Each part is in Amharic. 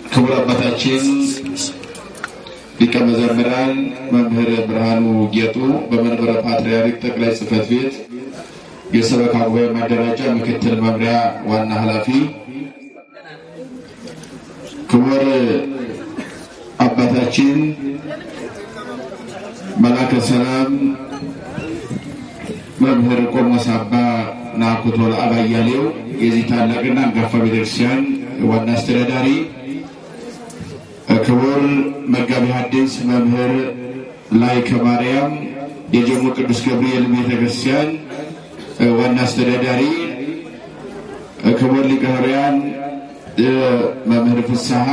ክቡር አባታችን ሊቀ መዘምራን መምህር ብርሃኑ ጌጡ በመንበረ ፓትርያርክ ጠቅላይ ጽሕፈት ቤት የሰበካ ጉባኤ ማደራጃ ምክትል መምሪያ ዋና ኃላፊ፣ ክቡር አባታችን መላከ ሰላም መምህር ቆሞስ አባ ናኩቶ ለአባያሌው የዚህ ታላቅና አንጋፋ ቤተክርስቲያን ዋና አስተዳዳሪ፣ ክቡር መጋቢ ሐዲስ መምህር ላይከ ማርያም የጀሞ ቅዱስ ገብርኤል ቤተክርስቲያን ዋና አስተዳዳሪ፣ ክቡር ሊቀ ኅሩያን መምህር ፍስሐ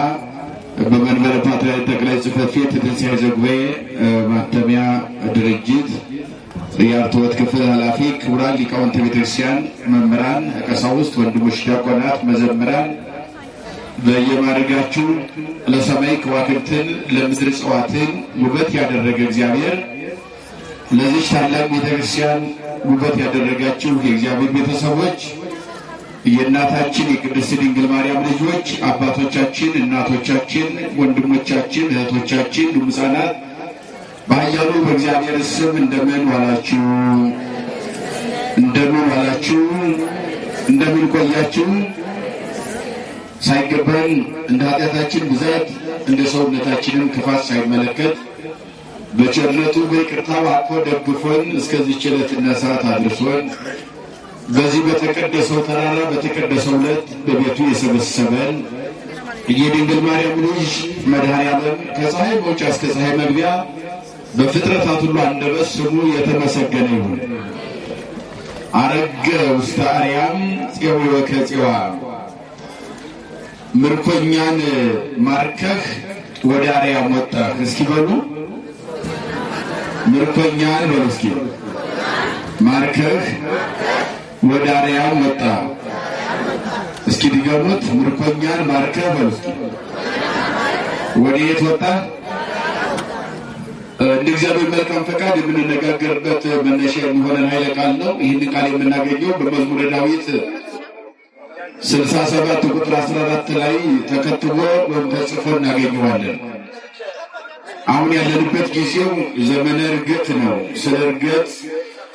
በመንበረ ፓትርያርክ ጠቅላይ ጽሕፈት ቤት የትንሣኤ ዘጉባኤ ማተሚያ ድርጅት የአርትዖት ክፍል ኃላፊ፣ ክቡራን ሊቃውንተ ቤተክርስቲያን፣ መምህራን፣ ቀሳውስት፣ ወንድሞች ዲያቆናት፣ መዘምራን በየማዕረጋችሁ ለሰማይ ከዋክብትን ለምድር እጽዋትን ውበት ያደረገ እግዚአብሔር ለዚህ ታላቅ ቤተክርስቲያን ውበት ያደረጋችሁ የእግዚአብሔር ቤተሰቦች፣ የእናታችን የቅድስት ድንግል ማርያም ልጆች፣ አባቶቻችን፣ እናቶቻችን፣ ወንድሞቻችን፣ እህቶቻችን፣ ሕፃናት በኃያሉ በእግዚአብሔር ስም እንደምን ዋላችሁ? እንደምን ዋላችሁ? እንደምን ቆያችሁ? ሳይገባን እንደ ኃጢአታችን ብዛት እንደ ሰውነታችንም ክፋት ሳይመለከት በቸርነቱ በይቅርታው አቅፎ ደግፎን እስከዚህች ዕለትና ሰዓት አድርሶን በዚህ በተቀደሰው ተራራ በተቀደሰው ዕለት በቤቱ የሰበሰበን የድንግል ማርያም ልጅ መድኃኔዓለም ከፀሐይ መውጫ እስከ ፀሐይ መግቢያ በፍጥረታት ሁሉ አንደበት ስሙ የተመሰገነ ይሁን። አረገ ውስተ አርያም ጽዮን ወከጽዋ ምርኮኛን ማርከህ ወደ አርያም ወጣህ። እስኪ በሉ ምርኮኛን በሉ እስኪ ማርከህ ወደ አርያም ወጣ። እስኪ ድገሙት። ምርኮኛን ማርከህ በሉ እስኪ ወዴት ወጣ? እንደ እግዚአብሔር መልካም ፈቃድ የምንነጋገርበት መነሻ የሚሆነን ኃይለ ቃል ነው። ይህን ቃል የምናገኘው በመዝሙረ ዳዊት 67 ቁጥር 14 ላይ ተከትቦ ወይም ተጽፎ እናገኘዋለን። አሁን ያለንበት ጊዜው ዘመነ ዕርገት ነው። ስለ ዕርገት፣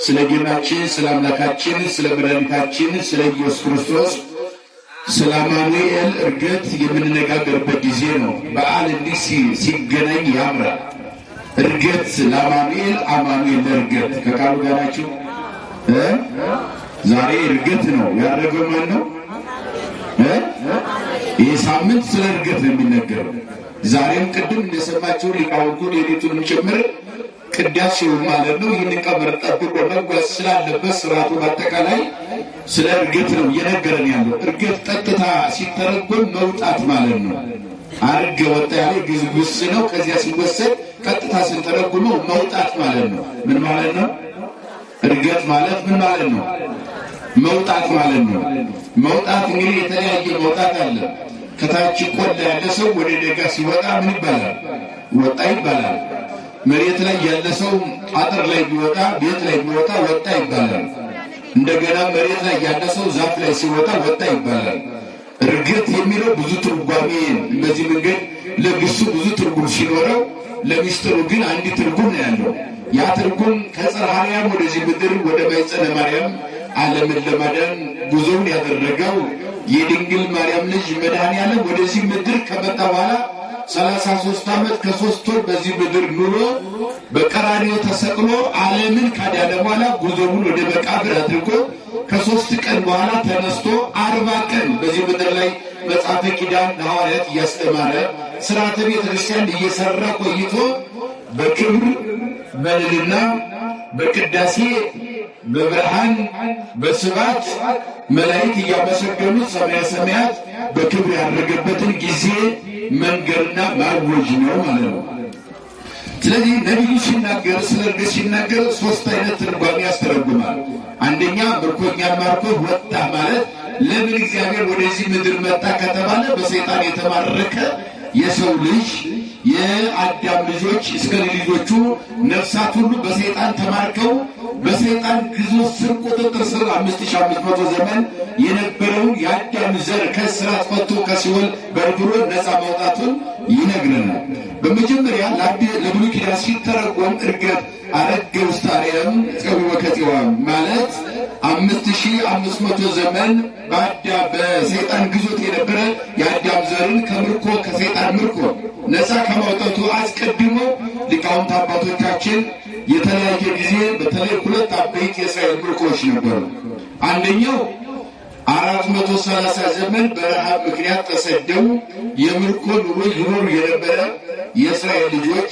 ስለ ጌታችን፣ ስለ አምላካችን፣ ስለ መድኃኒታችን፣ ስለ ኢየሱስ ክርስቶስ፣ ስለ አማኑኤል ዕርገት የምንነጋገርበት ጊዜ ነው። በዓል እንዲህ ሲገናኝ ያምራል። ዕርገት ለአማኑኤል፣ አማኑኤል ለዕርገት። ከቃሉ ጋር ናችሁ። ዛሬ ዕርገት ነው። ያደረገው ማን ነው? ይህ ሳምንት ስለ ዕርገት ነው የሚነገረው። ዛሬም ቅድም እንደሰማችሁ ሊቃውንቱ ሌሊቱንም ጭምር ቅዳሴው ማለት ነው ይህን ቀመር ጠብቆ መጓዝ ስላለበት ስርዓቱ በአጠቃላይ ስለ ዕርገት ነው እየነገረን ያለው። ዕርገት ቀጥታ ሲተረጎም መውጣት ማለት ነው። አርገ ወጣ ያለ ግዝጉስ ነው። ከዚያ ሲወሰድ ቀጥታ ስንተረጉመው መውጣት ማለት ነው። ምን ማለት ነው? ዕርገት ማለት ምን ማለት ነው? መውጣት ማለት ነው። መውጣት እንግዲህ የተለያየ መውጣት አለ። ከታች ቆላ ያለ ሰው ወደ ደጋ ሲወጣ ምን ይባላል? ወጣ ይባላል። መሬት ላይ ያለ ሰው አጥር ላይ ቢወጣ፣ ቤት ላይ ቢወጣ ወጣ ይባላል። እንደገና መሬት ላይ ያለ ሰው ዛፍ ላይ ሲወጣ ወጣ ይባላል። ዕርገት የሚለው ብዙ ትርጓሜ በዚህ መንገድ ለግሱ ብዙ ትርጉም ሲኖረው ለሚስጥሩ ግን አንድ ትርጉም ነው ያለው። ያ ትርጉም ከጽርሐ አርያም ወደዚህ ምድር ወደ ማኅፀነ ማርያም ዓለምን ለማዳን ጉዞውን ያደረገው የድንግል ማርያም ልጅ መድኃኔዓለም ወደዚህ ምድር ከመጣ በኋላ 33 ዓመት ከ3 ወር በዚህ ምድር ኑሮ በቀራንዮ ተሰቅሎ ዓለምን ካዳነ በኋላ ጉዞውን ወደ መቃብር አድርጎ ከ3 ቀን በኋላ ተነስቶ 40 ቀን በዚህ ምድር ላይ መጽሐፈ ኪዳን ለሐዋርያት እያስተማረ ሥርዓተ ቤተ ክርስቲያን እየሰራ ቆይቶ በክብር በልልና በቅዳሴ በብርሃን በስባት መላእክት እያመሰገኑት ሰማየ ሰማያት በክብር ያደረገበትን ጊዜ መንገርና ማወጅ ነው ማለት ነው። ስለዚህ ነቢዩ ሲናገር ስለ ዕርገት ሲናገር 3 አይነት ትርጓሜ ያስተረጉማል። አንደኛ ምርኮኛን ማርኮ ወጣ ማለት ለምን እግዚአብሔር ወደዚህ ምድር መጣ ከተባለ በሰይጣን የተማረከ የሰው ልጅ የአዳም ልጆች እስከ ልጆቹ ነፍሳት ሁሉ በሰይጣን ተማርከው በሰይጣን ግዞት ስር ቁጥጥር ስር 5500 ዘመን የነበረውን የአዳም ዘር ከእስራት ፈቶ ከሲኦል በርብሮ ነፃ ማውጣቱን ይነግረናል። በመጀመሪያ ለብሉይ ኪዳን ሲተረጎም እርገት አረገ ውስተ አርያም ጸዊወ ከጢዋ ማለት 5500 ዘመን በሰይጣን ግዞት የነበረ የአዳም ዘርን ከምርኮ ከሰይጣን ምርኮ ነፃ ከማውጣቱ አስቀድሞ ሊቃውንት አባቶቻችን የተለያየ ጊዜ በተለይ ሁለት አበይት የእስራኤል ምርኮች ነበሩ። አንደኛው 430 ዘመን በረሃብ ምክንያት ተሰደው የምርኮ ኑሮ ይኖሩ የነበረ የእስራኤል ልጆች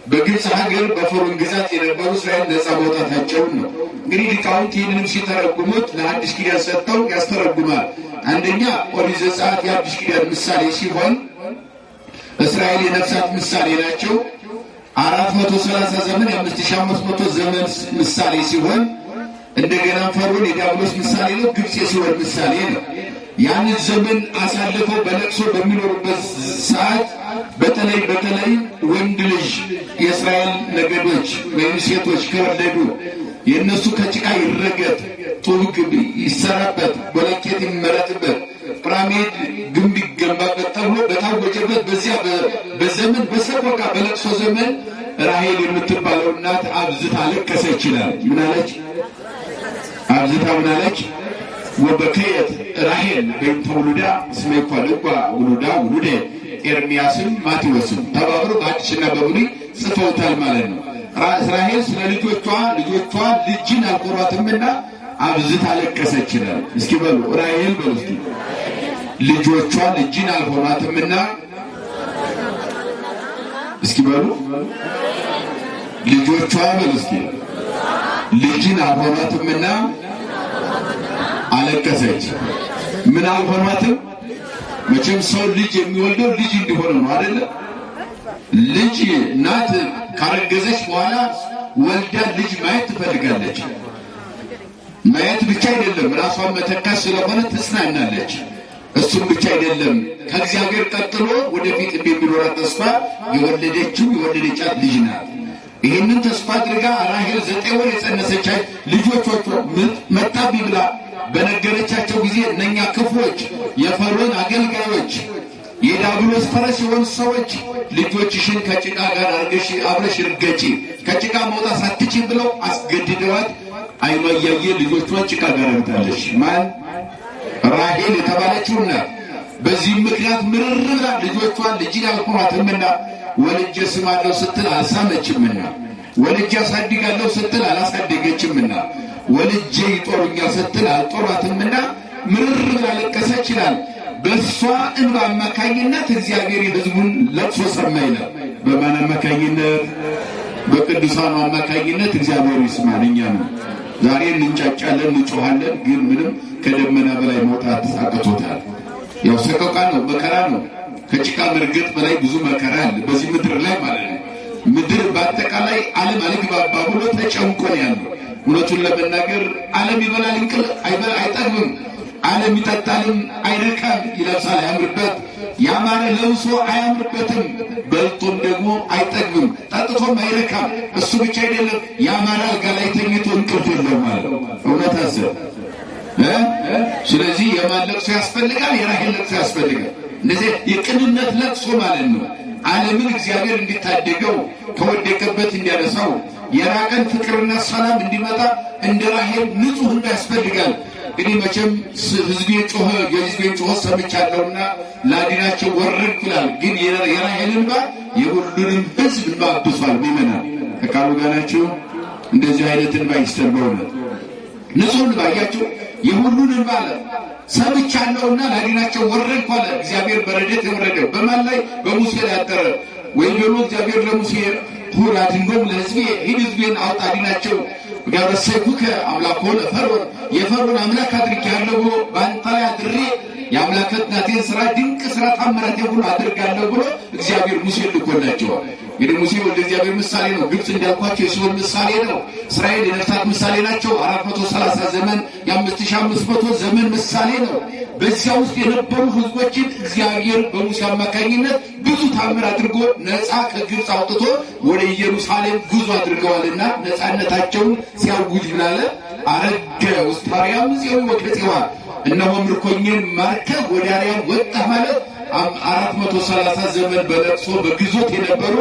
በግብፅ ሀገር በፈርዖን ግዛት የነበሩ እስራኤል ነፃ ማውጣታቸውን ነው። እንግዲህ ሊቃውንት ይህንንም ሲተረጉሙት ለአዲስ ኪዳን ሰጥተው ያስተረጉማል። አንደኛ ኦሪት ዘጸአት የአዲስ ኪዳን ምሳሌ ሲሆን እስራኤል የነፍሳት ምሳሌ ናቸው። 430 ዘመን የ5500 ዘመን ምሳሌ ሲሆን እንደገና ፈርዖን የዲያብሎስ ምሳሌ ነው። ግብፅ የሲኦል ምሳሌ ነው። ያንን ዘመን አሳልፈው በለቅሶ በሚኖሩበት ሰዓት በተለይ ወንድ ልጅ የእስራኤል ነገዶች ወይም ሴቶች ከወለዱ የእነሱ ከጭቃ ይረገጥ፣ ጡብ ይሰራበት፣ ቦለቄት ይመረጥበት፣ ፒራሚድ ግንብ ይገንባበት ተብሎ በታወጀበት በዚያ በዘመን በሰቆቃ በለቅሶ ዘመን ራሔል የምትባለው እናት አብዝታ ለቀሰ ይችላል። ምን አለች? አብዝታ ምን አለች? ወበከየት ራሔል በእንተ ውሉዳ እስመ ይኳልዋ ውሉዳ ውሉደ ኤርምያስም ማቴዎስም ተባብሮ በአዲስና በብሉይ ጽፈውታል ማለት ነው። ራሔል ስለ ልጆቿ ልጅን አልቆሯትምና አብዝታ ለቀሰች ይላል። እስኪ በሉ ራሔል በሉ እስኪ ልጆቿ ልጅን አልቆሯትምና እስኪ በሉ ልጆቿ በሉ እስኪ ልጅን አልቆሯትምና አለቀሰች። ምን አልሆኗትም? መቼም ሰው ልጅ የሚወልደው ልጅ እንዲሆን ነው አይደለ? ልጅ እናት ካረገዘች በኋላ ወልዳ ልጅ ማየት ትፈልጋለች። ማየት ብቻ አይደለም ራሷን መተካት ስለሆነ ትጽናናለች። እሱም ብቻ አይደለም ከእግዚአብሔር ቀጥሎ ወደፊት የሚኖራት ተስፋ የወለደቻት ልጅ ናት። ይህንን ተስፋ አድርጋ ራሔል 9 ወር የጸነሰቻት ልጆቿ መጣቢ ብላ በነገረቻቸው ጊዜ እነኛ ክፉዎች የፈርዖን አገልጋዮች የዲያብሎስ ፈረስ የሆኑ ሰዎች ልጆችሽን ከጭቃ ጋር አብረሽ ርገጪ ከጭቃ መውጣት ሳትችል ብለው አስገድደዋት አይኗ እያየ ልጆቿን ጭቃ ጋር ረግጣለች። ማን? ራሔል የተባለችውና በዚህ ምክንያት ምርር ብላ ልጆቿን ልጅን አልቆሯትምና ወልጄ ስማለሁ ስትል አልሳመችምና ወልጄ አሳድጋለሁ ስትል አላሳደገችምና ወልጄ ይጦሩኛል ስትል አልጦሯትምና ምርር ብላ ለቀሰች ይላል። በእሷ እንባ አማካኝነት እግዚአብሔር የሕዝቡን ለቅሶ ሰማ ይላል። በማን አማካኝነት? በቅዱሳኑ አማካኝነት እግዚአብሔር ይስማን። እኛ ነው ዛሬ እንንጫጫለን እንጮኻለን፣ ግን ምንም ከደመና በላይ መውጣት አቅቶታል። ያው ሰቆቃ ነው፣ መከራ ነው። ከጭቃ መርገጥ በላይ ብዙ መከራ አለ በዚህ ምድር ላይ ማለት ነው። ምድር በአጠቃላይ ዓለም አልግባባ ብሎ ተጨንቆ ነው ያለው። እውነቱን ለመናገር ዓለም ይበላል እንቅልፍ አይጠግብም፣ ዓለም ይጠጣልም አይረካም፣ ይለብሳል አያምርበት፣ ያማረ ለብሶ አያምርበትም፣ በልቶም ደግሞ አይጠግብም፣ ጠጥቶም አይረካም። እሱ ብቻ አይደለም ያማረ አልጋ ላይ ተኝቶ እንቅልፍ የለውም ማለት ነው። እውነት አዘብ ስለዚህ የማን ለቅሶ ያስፈልጋል? የራሔል ለቅሶ ያስፈልጋል። እንደዚህ የቅንነት ለቅሶ ማለት ነው። ዓለምን እግዚአብሔር እንዲታደገው ከወደቀበት እንዲያነሳው የራቀን ፍቅርና ሰላም እንዲመጣ እንደ ራሔል ንጹህ እንባ ያስፈልጋል። እንግዲህ መቼም የሕዝቤን ጮኸ ሰምቻለሁና ላድናቸው ወረድኩ ይላል። ግን የራሔል እንባ የሁሉንም ሕዝብ እንባ አብሷል። ምእመናን ከቃሉ ጋር ናቸው። እንደዚህ አይነት እንባ ይስተርበውና ንጹህ እንባ አያችሁ፣ የሁሉን እንባ አለ ሰምቻለሁና ላድናቸው ወረድኩ አለ። እግዚአብሔር በረድኤት የወረደው በማን ላይ? በሙሴ ላይ ያደረ ወይም ደግሞ እግዚአብሔር ለሙሴ ሁር አድንጎም ለሕዝቤ ሂድ ሕዝቤን አውጣ አድናቸው ያበሰይኩከ አምላክ ሆነ ፈርዖን የፈርዖን አምላክ አድርጌሃለሁ ብሎ በአንተ ላይ አድሬ የአምላክነቴን ስራ ድንቅ ስራ ታምራት ሁሉ አድርጋለሁ ብሎ እግዚአብሔር ሙሴን ልኮላቸዋል። እንግዲህ ሙሴ ወልደ እግዚአብሔር ምሳሌ ነው። ግብጽ እንዳልኳቸው የሲኦል ምሳሌ ነው። እስራኤል የነፍሳት ምሳሌ ናቸው። 430 ዘመን የ5500 ዘመን ምሳሌ ነው። በዚያ ውስጥ የነበሩ ህዝቦችን እግዚአብሔር በሙሴ አማካኝነት ብዙ ታምር አድርጎ ነፃ ከግብጽ አውጥቶ ወደ ኢየሩሳሌም ጉዞ አድርገዋልና ነፃነታቸውን ሲያውጅ ብላለ አረገ ውስጥ አርያም ጽዮን ወከጽዋ እነሆ ምርኮኝን ማርከህ ወደ አርያም ወጣ ማለት 430 ዘመን በለቅሶ በግዞት የነበሩ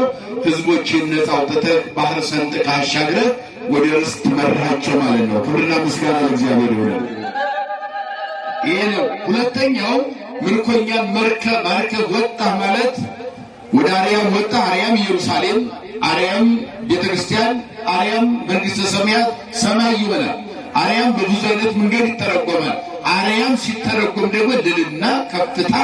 ህዝቦችን ነፃ አውጥተህ ባህር ሰንጥቀህ አሻግረህ ወደ ርስት መራቸው ማለት ነው። ክብርና ምስጋና ለእግዚአብሔር ይሁን። ይሄ ነው። ሁለተኛው ምርኮኛን ማርከህ ወጣ ማለት ወደ አርያም ወጣ። አርያም ኢየሩሳሌም፣ አርያም ቤተክርስቲያን፣ አርያም መንግስተ ሰማያት ሰማይ ይበላል። አርያም በብዙ አይነት መንገድ ይተረጎማል። አርያም ሲተረጎም ደግሞ ድልና ከፍታ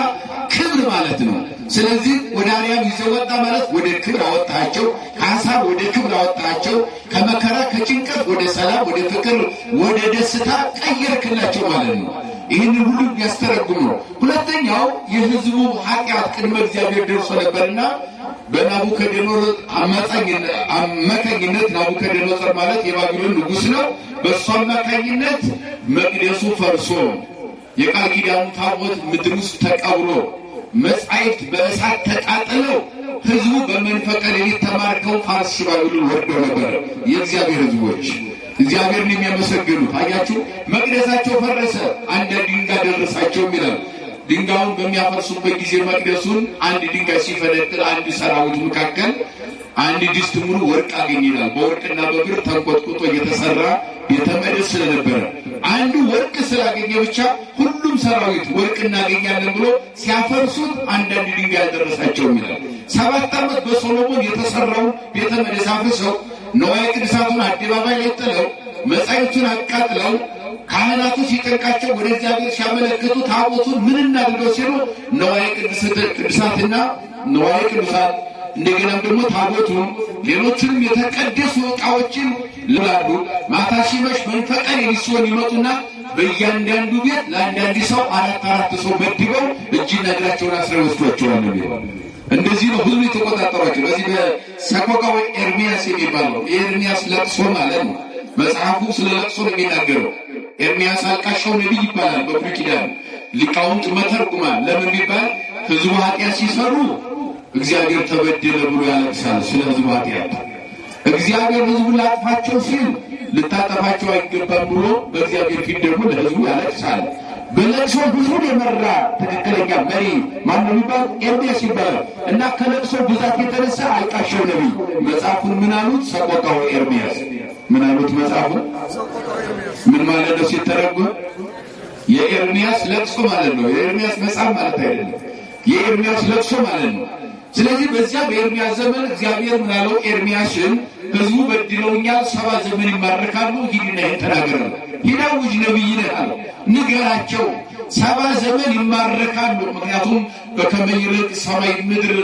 ክብር ማለት ነው። ስለዚህ ወደ አርያም ይዘው ወጣ ማለት ወደ ክብር አወጣቸው፣ ከሐሳብ ወደ ክብር አወጣቸው፣ ከመከራ ከጭንቀት ወደ ሰላም፣ ወደ ፍቅር፣ ወደ ደስታ ቀየርክላቸው ማለት ነው። ይህን ሁሉ ያስተረጉም ነው። ሁለተኛው የህዝቡ ኃጢአት ቅድመ እግዚአብሔር ደርሶ ነበርና በናቡከደነጾር አማካኝነት ናቡከደነጾር ማለት የባቢሎን ንጉሥ ነው። በእሱ አማካኝነት መቅደሱ ፈርሶ የቃል ኪዳኑ ታቦት ምድር ውስጥ ተቀብሮ መጻሕፍት በእሳት ተቃጥለው ህዝቡ በመንፈቀ ሌሊት ተማርከው ፋርስ ባቢሎን ወርደው ነበር። የእግዚአብሔር ህዝቦች እግዚአብሔርን የሚያመሰግኑት አያችሁ፣ መቅደሳቸው ፈረሰ፣ አንድ ድንጋይ ደረሳቸው ይላል። ድንጋዩን በሚያፈርሱበት ጊዜ መቅደሱን አንድ ድንጋይ ሲፈነቅል አንድ ሰራዊት መካከል አንድ ድስት ሙሉ ወርቅ አገኘ ይላል። በወርቅና በብር ተንቆጥቁጦ የተሰራ ቤተ መቅደስ ስለነበረ አንዱ ወርቅ ስላገኘ ብቻ ሁሉም ሰራዊት ወርቅ እናገኛለን ብሎ ሲያፈርሱት አንዳንድ ድንጋይ ያልደረሳቸው ይላል። 7 ዓመት በሶሎሞን የተሰራው ቤተ መቅደስ አፍርሰው ንዋየ ቅድሳቱን አደባባይ ላይ ጥለው መጻሕፍቱን አቃጥለው ካህናቱ ሲጠንቃቸው ወደ እግዚአብሔር ሲያመለክቱ ታቦቱን ምን እናድርገው ሲሉ ንዋየ ቅድሳትና ንዋየ ቅድሳት እንደገናም ደግሞ ታቦቱን ሌሎችንም የተቀደሱ ዕቃዎችን ልላሉ ማታ ሲመሽ መንፈቀ ሌሊት ሲሆን ይመጡና በእያንዳንዱ ቤት ለአንዳንድ ሰው 4 ሰው መድበው እጅና እግራቸውን አስረው ወስዷቸዋል ነው። እንደዚህ ነው ህዝቡ የተቆጣጠሯቸው። በዚህ በሰቆቃወ ኤርምያስ የሚባለው የኤርምያስ ለቅሶ ማለት ነው። መጽሐፉ ስለ ለቅሶ ነው የሚናገረው። ኤርምያስ አልቃሻው ነቢይ ይባላል በብሉይ ኪዳን። ሊቃውንት መተርጉማን ለምን ቢባል ህዝቡ ኃጢአት ሲሰሩ እግዚአብሔር ተበደለ ብሎ ያለቅሳል። ስለ ህዝቡ ኃጢአት እግዚአብሔር ህዝቡን ላጥፋቸው ሲል ልታጠፋቸው አይገባም ብሎ በእግዚአብሔር ፊት ደግሞ ለህዝቡ ያለቅሳል። በለቅሶ ብዙን የመራ ትክክለኛ መሪ ማነው ቢባል ኤርምያስ ይባላል። እና ከለቅሶ ብዛት የተነሳ አልቃሻው ነቢይ መጽሐፉን ምን አሉት? ሰቆቃወ ኤርምያስ። ምን አሉት መጽሐፉን? ምን ማለት ነው ሲተረጎም? የኤርምያስ ለቅሶ ማለት ነው። የኤርምያስ መጽሐፍ ማለት አይደለም፣ የኤርምያስ ለቅሶ ማለት ነው። ስለዚህ በዚያ በኤርምያስ ዘመን እግዚአብሔር ምን አለው? ኤርምያስን ህዝቡ በድለውኛል፣ 70 ዘመን ይማረካሉ፣ ሂድና ይህን ተናገር ነው። ሂድ አውጅ፣ ነቢይ ነህ አለው። ንገራቸው 70 ዘመን ይማረካሉ። ምክንያቱም በከመ ይርቅ ሰማይ ምድር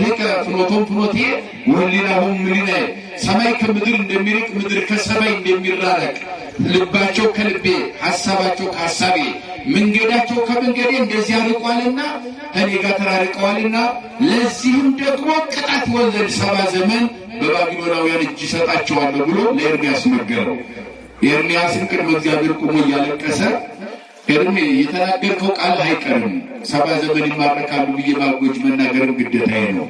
ርቀ ፍኖቶም ፍኖቴ ወህሊናሆሙ ህሊናየ፣ ሰማይ ከምድር እንደሚርቅ ምድር ከሰማይ እንደሚራረቅ ልባቸው ከልቤ ሐሳባቸው ከሐሳቤ መንገዳቸው ከመንገዴ እንደዚህ አርቋልና እኔ ጋር ተራርቀዋልና ለዚህም ደግሞ ቅጣት ይሆን ዘንድ 70 ዘመን በባቢሎናውያን እጅ ሰጣቸዋለሁ ብሎ ለኤርምያስ ነገረው። ኤርምያስን ቅድመ እግዚአብሔር ቆሞ እያለቀሰ የተናገርከው ቃል አይቀርም፣ 70 ዘመን ይማረካሉ ብዬ ማጎጅ መናገርም ግዴታዬ ነው።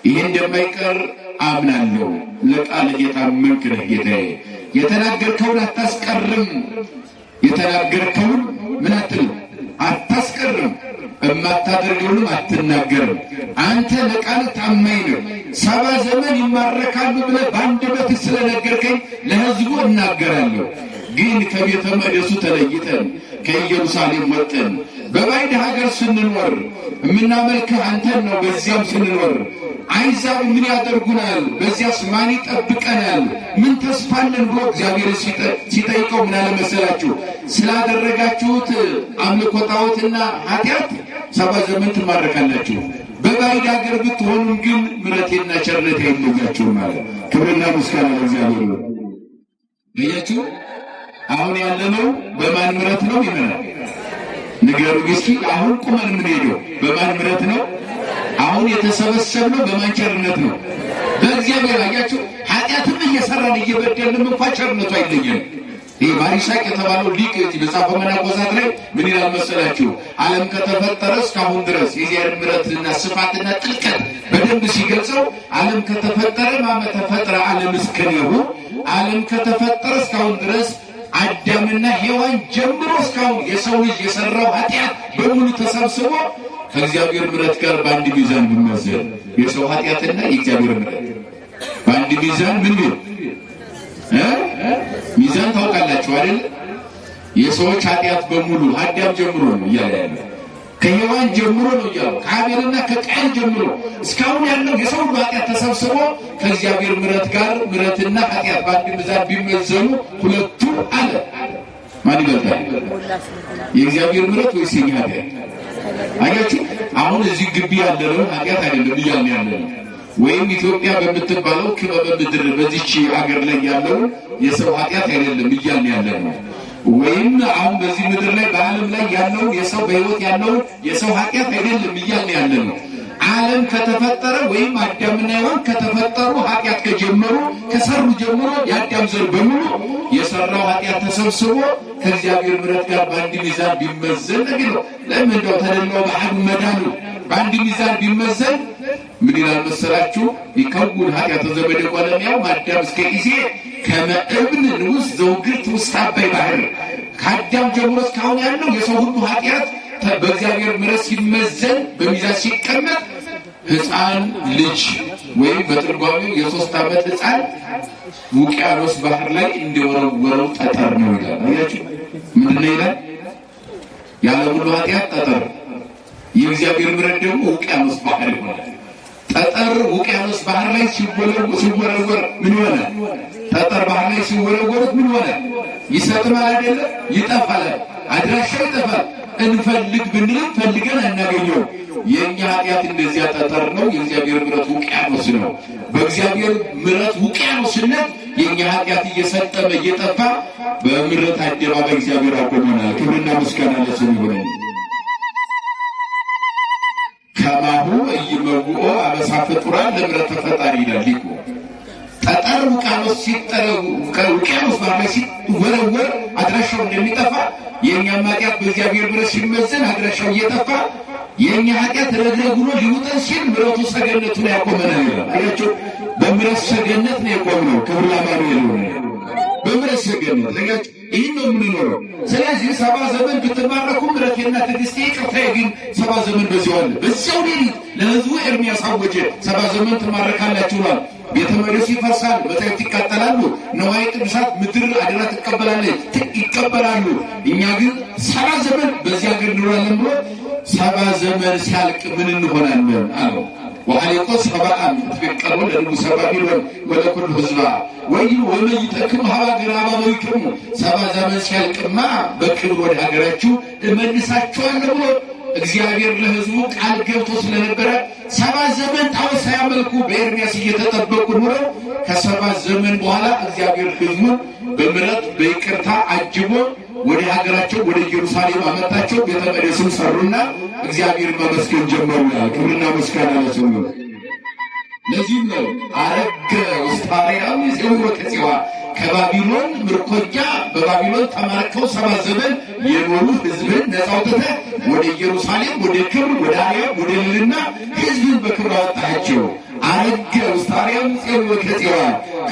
ይህ እንደማይቀር አምናለሁ። ለቃል የታመንክ ነህ ጌታዬ። የተናገርከውን አታስቀርም። የተናገርከውን ምን አትልም አታስቀርም፣ እማታደርገውንም አትናገርም። አንተ ለቃል ታማኝ ነህ። 70 ዘመን ይማረካሉ ብለህ በአንደበት ስለነገርከኝ ለህዝቡ እናገራለሁ። ግን ከቤተ መቅደሱ ተለይተን ከኢየሩሳሌም ወጥተን በባዕድ ሀገር ስንኖር የምናመልክህ አንተን ነው። በዚያም ስንኖር አይዛብ ምን ያደርጉናል? በዚያስ ማን ይጠብቀናል? ምን ተስፋለን ብሎ እግዚአብሔር ሲጠይቀው ምን አለ መሰላችሁ? ስላደረጋችሁት አምልኮ ጣዖትና ኃጢአት 70 ዘመን ትማረካላችሁ። በባዕድ ሀገር ብትሆኑም ግን ምሕረቴና ቸርነቴ አይለያችሁም ማለት። ክብርና ምስጋና ለእግዚአብሔር ነው። አያችሁ፣ አሁን ያለነው በማን ምሕረት ነው? ይመናል ንገሩኝ እስኪ። አሁን ቁመን ምን ሄደው በማን ምሕረት ነው? አሁን የተሰበሰብነው በማን ቸርነት ነው? በእግዚአብሔር። አያችሁ ኃጢአትም እየሰራን እየበደልንም እንኳን ቸርነቱ አይለየንም። ይህ ማሪሳቅ የተባለው ሊቅ በጻፈው መነኮሳት ላይ ምን ይላል መሰላችሁ? ዓለም ከተፈጠረ እስካሁን ድረስ የእግዚአብሔር ምሕረትና ስፋትና ጥልቀት በደንብ ሲገልጸው ዓለም ከተፈጠረ ማመ ተፈጠረ ዓለም እስከኔሁ ዓለም ከተፈጠረ እስካሁን ድረስ አዳምና ሔዋን ጀምሮ እስካሁን የሰው ልጅ የሰራው ኃጢአት በሙሉ ተሰብስቦ ከእግዚአብሔር ምሕረት ጋር በአንድ ሚዛን ቢመዘን የሰው ኃጢአትና የእግዚአብሔር ምሕረት በአንድ ሚዛን ምን ቢል ሚዛን ታውቃላችሁ አይደል? የሰዎች ኃጢአት በሙሉ አዳም ጀምሮ ነው እያለ ያለ ከሔዋን ጀምሮ ነው እያለ ከአቤልና ከቃየን ጀምሮ እስካሁን ያለው የሰው ኃጢአት ተሰብስቦ ከእግዚአብሔር ምሕረት ጋር ምሕረትና ኃጢአት በአንድ ሚዛን ቢመዘኑ ሁለቱ አለ ማን ይበልጣል? የእግዚአብሔር ምሕረት ወይስ የኛ ኃጢአት? አያችሁ አሁን እዚህ ግቢ ያለነው ኃጢአት አይደለም እያልን ያለነው ወይም ኢትዮጵያ በምትባለው ክበበ ምድር በዚች አገር ላይ ያለው የሰው ኃጢአት አይደለም እያልን ያለነው ወይም አሁን በዚህ ምድር ላይ በዓለም ላይ ያለው የሰው በሕይወት ያለው የሰው ኃጢአት አይደለም እያልን ያለነው። ዓለም ከተፈጠረ ወይም አዳምና ሔዋን ከተፈጠሩ ኃጢአት ከጀመሩ ከሰሩ ጀምሮ የአዳም ዘር በሙሉ የሰራው ኃጢአት ተሰብስቦ ከእግዚአብሔር ምሕረት ጋር በአንድ ሚዛን ቢመዘን ነው። ለምን እንደው ተደለው በአንድ መዳኑ በአንድ ሚዛን ቢመዘን ምን ይላል መሰላችሁ? ይከውን ኃጢአት ዘመደ ቆለሚያው አዳም እስከ ኢዜ ከመ እብን ንዑስ ዘውግርት ውስተ አባይ ባህር ከአዳም ጀምሮ እስካሁን ያለው የሰው ሁሉ ኃጢአት በእግዚአብሔር ምሕረት ሲመዘን በሚዛን ሲቀመጥ ሕፃን ልጅ ወይም በትርጓሜው የ3 ዓመት ሕፃን ውቅያኖስ ባህር ላይ እንደወረወረው ጠጠር ነው ይላል። አያችሁ ምንድን ነው ይላል? ያለ ሁሉ ኃጢአት ጠጠር፣ የእግዚአብሔር ምሕረት ደግሞ ውቅያኖስ ባህር ይሆናል። ጠጠር ውቅያኖስ ባህር ላይ ሲወረወር ምን ሆነ? ጠጠር ባህር ላይ ሲወረወር ምን ሆነ? ይሰጥማል አይደለ? ይጠፋል፣ አድራሻው ይጠፋል። እንፈልግ ብንል ፈልገን አናገኘው። የኛ ኃጢአት እንደዚያ ጠጠር ነው፣ የእግዚአብሔር ምሕረት ውቅያኖስ ነው። በእግዚአብሔር ምሕረት ውቅያኖስነት የኛ ኃጢአት እየሰጠመ እየጠፋ በምሕረት አደባባይ እግዚአብሔር አቆመናል። ክብርና ምስጋና ለስሙ ይሁን። ከማሁ እይመጉኦ አበሳ ፍጡራን ለምሕረት ፈጣሪ ይላል ሊቁ። ጠጠር ውቅያኖስ ውቅያኖስ ባህር ላይ ሲወረወር አድራሻው እንደሚጠፋ የእኛም ኃጢአት በእግዚአብሔር ምሕረት ሲመዘን አድራሻው እየጠፋ የእኛ ኃጢአት ረግረግ ብሎ ሊውጠን ሲል ምሕረቱ ሰገነቱ ላይ ያቆመናል ይላል። አያችሁ በምሕረት ሰገነት ነው የቆምነው። ክብር ለአማኑኤል ይሁን። በምሕረት ሰገነት ለጋችሁ ይህን ነው የምንኖረው። ስለዚህ 70 ዘመን ብትማረኩ ምሕረቴና ትዕግስቴ ይቅርታዬ ግን 70 ዘመን በዚያው አለ። በዚያው ሌሊት ለሕዝቡ ኤርምያስ አወጀ። 70 ዘመን ትማረካላችሁ ብሏል። ቤተ መቅደስ ይፈርሳል፣ መጻሕፍት ይቃጠላሉ፣ ነዋየ ቅዱሳት ምድር አደራ ትቀበላለች ይቀበላሉ። እኛ ግን 70 ዘመን በዚህ ሀገር እንኖራለን ብሎ 70 ዘመን ሲያልቅ ምን እንሆናለን አለው። ወሐሊቆ 70 ዓመት ተፈቀሩ ለንጉሠ ባቢሎን ወለኩሉ ሕዝባ ወይ ወመይተክሙ ሀገር አባበይክሙ 70 ዘመን ሲያልቅማ በክብር ወደ ሀገራችሁ እመልሳችኋለሁ ብሎ እግዚአብሔር ለሕዝቡ ቃል ገብቶ ስለነበረ 70 ዘመን ጣዖት ሳያመልኩ በኤርምያስ እየተጠበቁ ኖረው ከ70 ዘመን በኋላ እግዚአብሔር ሕዝቡን በምሕረት በይቅርታ አጅቦ ወደ ሀገራቸው ወደ ኢየሩሳሌም አመጣቸው። ቤተ መቅደስን ሰሩና እግዚአብሔር ማመስገን ጀመሩ። ክብርና ምስጋና ለስሙ። ለዚህም ነው አረገ ውስታሪያም ይዘው ከጽዋ ከባቢሎን ምርኮኛ በባቢሎን ተማርከው 70 ዘመን የኖሩ ሕዝብን ነፃ አውጥተህ ወደ ኢየሩሳሌም ወደ ክብር ወደ አርያም ወደ ልዕልና ሕዝብን በክብር አወጣቸው። አረገ ውስታሪያም ይዘው ከጽዋ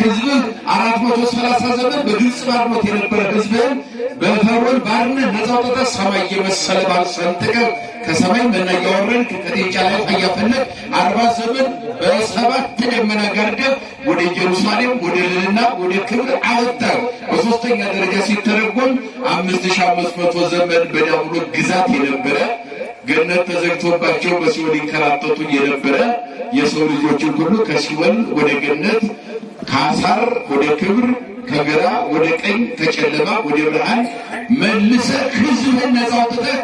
ሕዝብን 430 ዘመን በግብፅ ባርነት የነበረ ሕዝብን በፈርዖን ባርነት ነፃ አውጥተህ ሰማይ የመሰለ ባል ሰንጥቀህ ከሰማይ መና እያወረድክ ከጤንጫ ላይ እያፈለግ 40 ዘመን በ7 ደመና ጋርደህ ወደ ኢየሩሳሌም ወደ ልዕልና ወደ ክብር አወጣህ። በሶስተኛ ደረጃ ሲተረጎም 5500 ዘመን በዲያብሎስ ግዛት የነበረ ገነት ተዘግቶባቸው በሲኦል ይንከራተቱ የነበረ የሰው ልጆችን ሁሉ ከሲኦል ወደ ገነት ከአሳር ወደ ክብር ከግራ ወደ ቀኝ ከጨለማ ወደ ብርሃን መልሰህ ሕዝብህን ነፃ አውጥተህ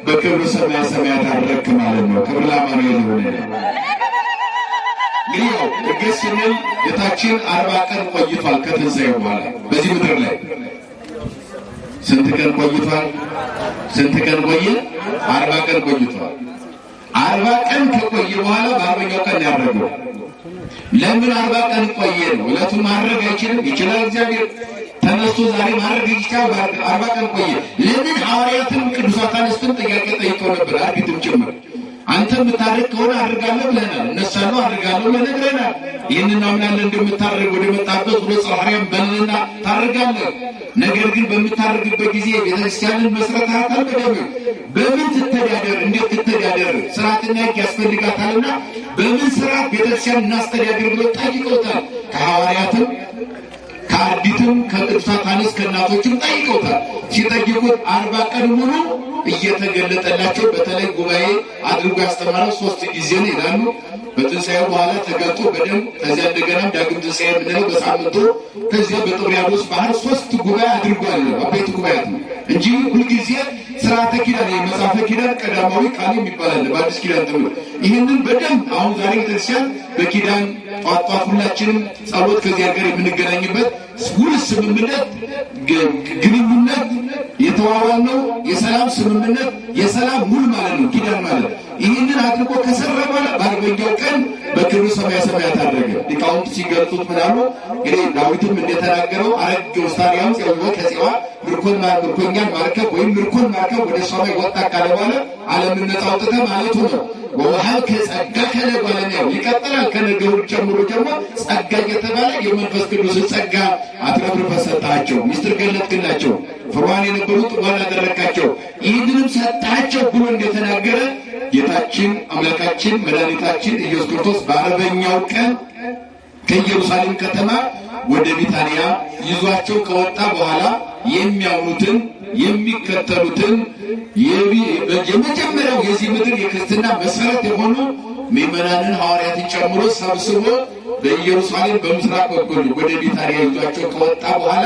በክብር ሰማያ ሰማያት አደረግክ ማለት ነው። ክብር ለአማኑኤል ይሁን። እንግዲህ እርግጥ ስንል ጌታችን 40 ቀን ቆይቷል ከትንሣኤው በኋላ በዚህ ምድር ላይ ስንት ቀን ቆይቷል? ስንት ቀን ቆየ? 40 ቀን ቆይቷል። 40 ቀን ከቆየ በኋላ በ40ኛው ቀን ያደረገው። ለምን 40 ቀን ቆየ ነው? ዕለቱን ማድረግ አይችልም? ይችላል። እግዚአብሔር ተነስቶ ዛሬ ማድረግ ይችላል። 40 ቀን ቆየ። ለምን? ሐዋርያትን ቅዱሳት አንስትን ጥያቄ ጠይቀው ነበር፣ አርቢትም ጭምር። አንተ የምታደርግ ከሆነ አድርጋለሁ ብለናል፣ እነሳለሁ አድርጋለሁ ብለህ ነግረናል። ይህንን አምናለን እንደምታደርግ ወደ መጣበት ብሎ ጸሐሪያን በልና ታደርጋለህ። ነገር ግን በምታደርግበት ጊዜ ቤተክርስቲያንን መስረታታል። በምን ትተዳደር? እንዴት ትተዳደር? ስርዓትና ሕግ ያስፈልጋታልና በምን ስርዓት ቤተክርስቲያን እናስተዳደር ብሎ ጠይቀውታል። ከሐዋርያትም ከአርዲትም ከቅዱሳት አንስት ከእናቶችም ጠይቀውታል። ሲጠይቁት 40 ቀን ሙሉ እየተገለጠላቸው በተለይ ጉባኤ አድርጎ ያስተማረው 3 ጊዜ ነው ይላሉ። በትንሣኤው በኋላ ተገልጦ በደንብ ከዚያ እንደገና ዳግም ትንሣኤ የምንለው በሳምንቱ ከዚያ በጥብርያዶስ ባህር 3 ጉባኤ አድርጓል። አበይት ጉባኤያት ነው እንጂ ሁልጊዜ ስርዓተ ኪዳን የመጽሐፈ ኪዳን ቀዳማዊ ቃል ይባላል በአዲስ ኪዳን ትምህርት። ይህንን በደንብ አሁን ዛሬ ቤተክርስቲያን በኪዳን ጧት ሁላችንም ጸሎት ከዚያ ጋር የምንገናኝበት ውል ስምምነት ግንኙነት የተዋዋልነው የሰላም ስምምነት የሰላም ውል ማለት ነው ኪዳን ማለት። ይህንን አድርጎ ከሰራ በኋላ በ40ኛው ቀን በክብሩ ሰማየ ሰማያት አደረገ። ሊቃውንት ሲገልጹት ምናሉ እንግዲህ ዳዊትም እንደተናገረው አረግ ወስታሪያም ጽዋ ከጽዋ ምርኮኛን ማርከብ ወይም ምርኮን ማርከብ ወደ ሰማይ ወጣ ካለ በኋላ ዓለምን ነፃ አውጥተ ማለቱ ነው። ወውሃብ ከጸጋ ከነጓለኛው ይቀጥላል። ከነገሩ ጨምሮ ጸጋ የተባለ የመንፈስ ቅዱስ ጸጋ አትረፍርፈ ሰጣቸው። ሚስጥር ገለጥክላቸው። ፍርሃን የነበሩት ዋና አደረካቸው። ይህንንም ሰጣቸው ብሎ እንደተናገረ ጌታችን አምላካችን መድኃኒታችን ኢየሱስ ክርስቶስ በ40ኛው ቀን ከኢየሩሳሌም ከተማ ወደ ቢታንያ ይዟቸው ከወጣ በኋላ የሚያምኑትን የሚከተሉትን የመጀመሪያው የዚህ ምድር የክርስትና መሰረት የሆኑ ምዕመናንን ሐዋርያትን ጨምሮ ሰብስቦ በኢየሩሳሌም በምስራቅ በኩል ወደ ቢታንያ ይዟቸው ከወጣ በኋላ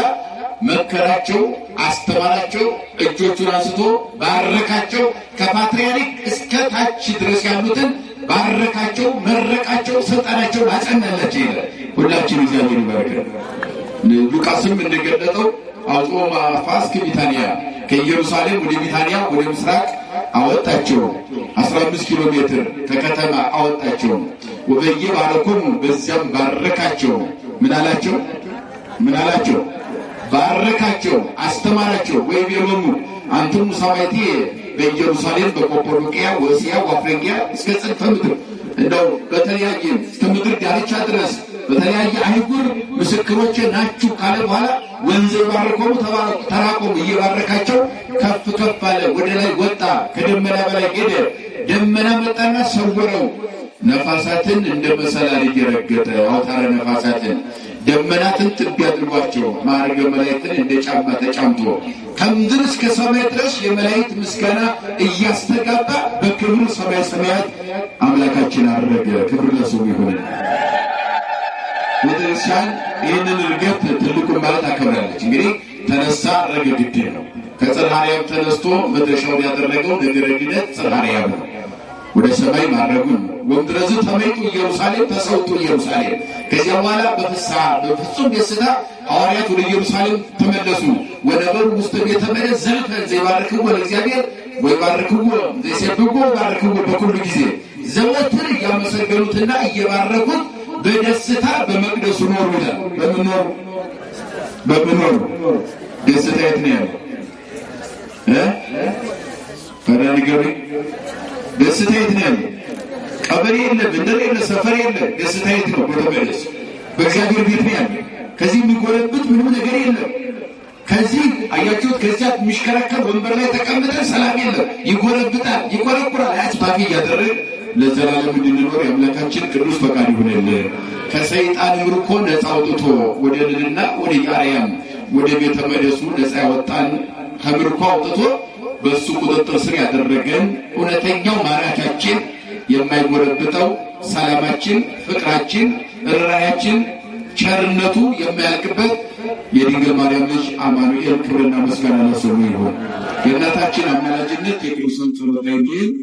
መከራቸው፣ አስተማራቸው፣ እጆቹን አንስቶ ባረካቸው። ከፓትርያርክ እስከ ታች ድረስ ያሉትን ባረካቸው፣ መረቃቸው፣ ስልጣናቸውን አጸናላቸው ይላል። ሁላችን እግዚአብሔር ይባርክ። ሉቃስም እንደገለጠው አውጾ ማፋስክ ቢታንያ ከኢየሩሳሌም ወደ ቢታንያ ወደ ምስራቅ አወጣቸው። 15 ኪሎ ሜትር ከከተማ አወጣቸው። ወበየ ባረኮሙ በዚያም ባረካቸው። ምን አላቸው? ባረካቸው፣ አስተማራቸው። ወይቤሎሙ አንትሙ ሰማዕቲ በኢየሩሳሌም በቆጶዶቅያ ወእስያ ወአፍሪቅያ እስከ ጽንፈ ምድር፣ እንደው በተለያየ እስከ ምድር ዳርቻ ድረስ በተለያየ አህጉር ምስክሮቼ ናችሁ ካለ በኋላ ወንዘ ይባረኮሙ ተራቆሙ። እየባረካቸው ከፍ ከፍ አለ፣ ወደ ላይ ወጣ፣ ከደመና በላይ ሄደ። ደመና መጣና ሰወረው። ነፋሳትን እንደ መሰላል እየረገጠ አውታረ ነፋሳትን ደመናትን ትቢያ አድርጓቸው ማዕረገ መላእክትን እንደ ጫማ ተጫምቶ ከምድር እስከ ሰማይ ድረስ የመላእክት ምስጋና እያስተጋባ በክብሩ ሰማይ ሰማያት አምላካችን አረገ። ክብር ለስሙ ይሁን። ቤተክርስቲያን ይህንን እርገት ትልቁን ማለት አከብራለች። እንግዲህ ተነሳ አረገ ግዴ ነው። ከጽርሐ አርያም ተነስቶ መድረሻውን ያደረገው ነገረ ድነት ጽርሐ አርያም ነው። ወደ ሰማይ ማድረጉን ወምድረዝ ተመይጡ ኢየሩሳሌም ተሰውጡ ኢየሩሳሌም። ከዚያ በኋላ በፍስሐ በፍጹም ደስታ ሐዋርያት ወደ ኢየሩሳሌም ተመለሱ። ወነበሩ ውስጥ ቤተ መቅደስ ዘልፈ ዘይባርክዎ ለእግዚአብሔር ወይባርክዎ ዘይሴብሕዎ ወይባርክዎ በኩሉ ጊዜ ዘወትር እያመሰገኑትና እየባረኩት በደስታ በመቅደሱ ኖሩ ይላል። በምን ኖሩ? ደስታ የት ነው ያለው? ፈራንገሪ ደስታ የት ነው ያለው? ቀበሌ የለ፣ መንደር የለ፣ ሰፈር የለ። ደስታ የት ነው? በመቅደስ በእግዚአብሔር ቤት ነው ያለው። ከዚህ የሚጎለብት ምንም ነገር የለም። ከዚህ አያችሁት፣ ከዚያ የሚሽከረከር ወንበር ላይ ተቀምጠን ሰላም የለም። ይጎለብጣል፣ ይቆረቁራል። አያስባፊ እያደረግ ለዘላለም እንድንኖር የአምላካችን ቅዱስ ፈቃድ ይሁንልን። ከሰይጣን ምርኮ ነፃ አውጥቶ ወደ ልልና ወደ አርያም ወደ ቤተ መቅደሱ ነፃ ያወጣን ከምርኮ አውጥቶ በሱ ቁጥጥር ስር ያደረገን እውነተኛው ማራኪያችን የማይጎረብጠው ሰላማችን፣ ፍቅራችን፣ ርኅራኄያችን፣ ቸርነቱ የማያልቅበት የድንግል ማርያም ልጅ አማኑኤል ክብርና ምስጋና ለስሙ ይሁን። የእናታችን አማላጅነት የቅዱሳን ጸሎት አይለየን።